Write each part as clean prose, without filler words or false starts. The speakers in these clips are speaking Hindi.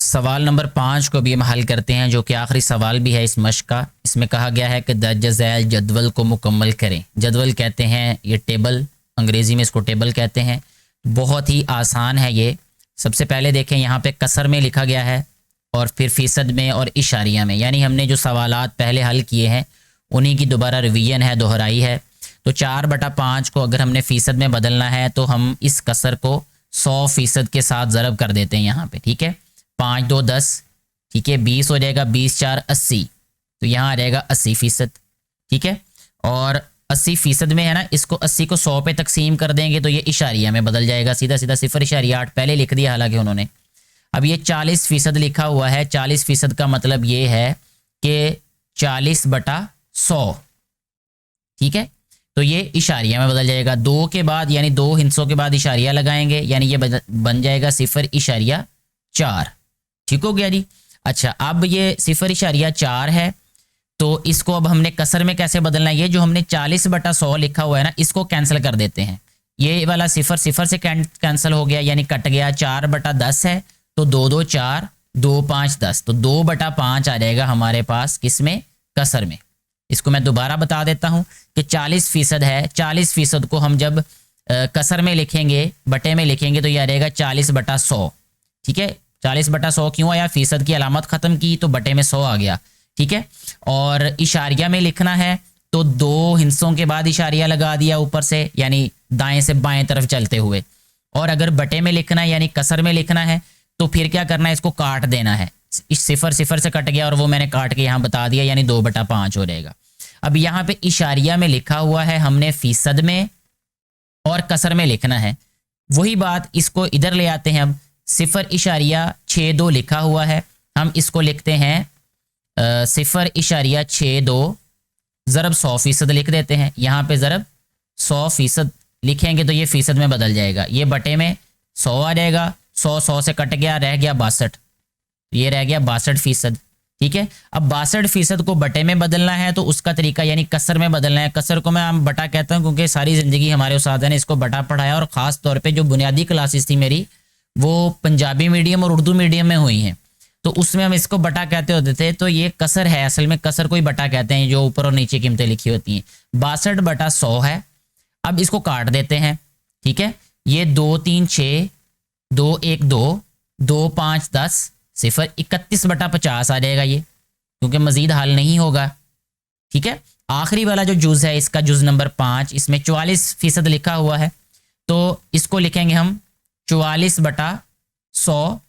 सवाल नंबर 5 को भी हम हल करते हैं, जो कि आखिरी सवाल भी है इस मश्क का। इसमें कहा गया है कि दर्ज झैल जदवल को मुकम्मल करें। जदवल कहते हैं ये टेबल, अंग्रेज़ी में इसको टेबल कहते हैं। बहुत ही आसान है ये। सबसे पहले देखें यहाँ पे कसर में लिखा गया है और फिर फ़ीसद में और इशारिया में, यानी हमने जो सवालात पहले हल किए हैं उन्हीं की दोबारा रिवीजन है, दोहराई है। तो 4/5 को अगर हमने फ़ीसद में बदलना है तो हम इस कसर को 100% के साथ ज़रब कर देते हैं यहाँ पे, ठीक है। 5 2 10, ठीक है, 20 हो जाएगा, 20 4 80, तो यहाँ आ जाएगा 80%, ठीक है। और 80% में है ना, इसको 80 को 100 पे तकसीम कर देंगे तो ये इशारिया में बदल जाएगा, सीधा सीधा 0.8 पहले लिख दिया हालांकि उन्होंने। अब ये 40% लिखा हुआ है, 40% का मतलब ये है कि 40/100, ठीक है। तो ये इशारिया में बदल जाएगा। 2 के बाद यानी 2 हिस्सों के बाद इशारिया लगाएंगे, यानी ये बन जाएगा 0.4, ठीक हो गया जी। अच्छा, अब ये 0.4 है तो इसको अब हमने कसर में कैसे बदलना है? ये जो हमने 40/100 लिखा हुआ है ना, इसको कैंसिल कर देते हैं। ये वाला 0 से कैंसिल हो गया, यानी कट गया। 4/10 है तो 2 2 4, 2 5 10, तो 2/5 आ जाएगा हमारे पास किसमें? कसर में। इसको मैं दोबारा बता देता हूं कि 40% है, 40% को हम जब कसर में लिखेंगे, बटे में लिखेंगे, तो यह आ जाएगा 40/100, ठीक है। 40/100 क्यों आया? फीसद की अलामत खत्म की तो बटे में 100 आ गया, ठीक है। और इशारिया में लिखना है तो 2 हिस्सों के बाद इशारिया लगा दिया ऊपर से, यानी दाएं से बाएं तरफ चलते हुए। और अगर बटे में लिखना है यानी कसर में लिखना है तो फिर क्या करना है? इसको काट देना है। इस 0 से कट गया और वो मैंने काट के यहाँ बता दिया, यानी 2/5 हो जाएगा। अब यहाँ पे इशारिया में लिखा हुआ है, हमने फीसद में और कसर में लिखना है। वही बात इसको इधर ले आते हैं। अब 0.62 लिखा हुआ है, हम इसको लिखते हैं 0.62 ज़रब 100% लिख देते हैं। यहाँ पे ज़रब 100% लिखेंगे तो ये फीसद में बदल जाएगा। ये बटे में 100 आ जाएगा, 100 से कट गया, रह गया 62, ये रह गया 62%, ठीक है। अब 62% को बटे में बदलना है तो उसका तरीका यानी कसर में बदलना है। कसर को मैं हम बटा कहता हूँ क्योंकि सारी ज़िंदगी हमारे उस्ताद ने इसको बटा पढ़ाया, और ख़ास तौर पे जो बुनियादी क्लासेस थी मेरी वो पंजाबी मीडियम और उर्दू मीडियम में हुई हैं, तो उसमें हम इसको बटा कहते होते थे। तो ये कसर है, असल में कसर को ही बटा कहते हैं, जो ऊपर और नीचे कीमतें लिखी होती हैं। 62/100 है। अब इसको काट देते हैं, ठीक है। ये 2 3 6, 2 1 2, 2 5 10, 31/50 आ जाएगा ये, क्योंकि मजीद हल नहीं होगा, ठीक है। आखिरी वाला जो जुज़ है इसका, जुज़ नंबर 5, इसमें 44% लिखा हुआ है, तो इसको लिखेंगे हम 44/100।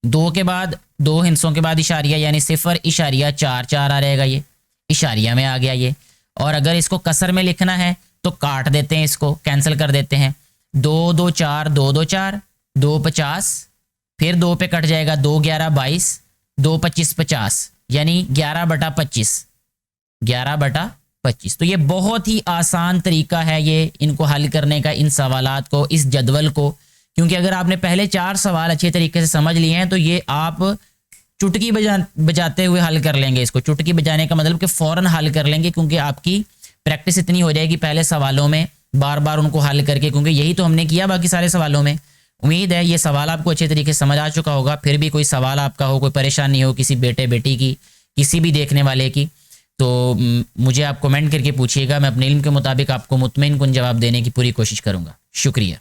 2 के बाद 2 हिस्सों के बाद इशारिया, यानी 0.44 आ रहेगा, ये इशारिया में आ गया ये। और अगर इसको कसर में लिखना है तो काट देते हैं, इसको कैंसिल कर देते हैं। 2 2 4, 2 2 4, 2 50, फिर 2 पे कट जाएगा, 2 11 22, 2 25 50, यानी 11/25, 11/25। तो ये बहुत ही आसान तरीका है ये इनको हल करने का, इन सवालात को, इस जदवल को। क्योंकि अगर आपने पहले 4 सवाल अच्छे तरीके से समझ लिए हैं तो ये आप चुटकी बजाते हुए हल कर लेंगे। इसको चुटकी बजाने का मतलब कि फ़ौरन हल कर लेंगे, क्योंकि आपकी प्रैक्टिस इतनी हो जाएगी पहले सवालों में, बार बार उनको हल करके, क्योंकि यही तो हमने किया बाकी सारे सवालों में। उम्मीद है ये सवाल आपको अच्छे तरीके से समझ आ चुका होगा। फिर भी कोई सवाल आपका हो, कोई परेशानी हो किसी बेटे बेटी की, किसी भी देखने वाले की, तो मुझे आप कमेंट करके पूछिएगा। मैं अपने इल्म के मुताबिक आपको मुतमईन कुन जवाब देने की पूरी कोशिश करूँगा। शुक्रिया।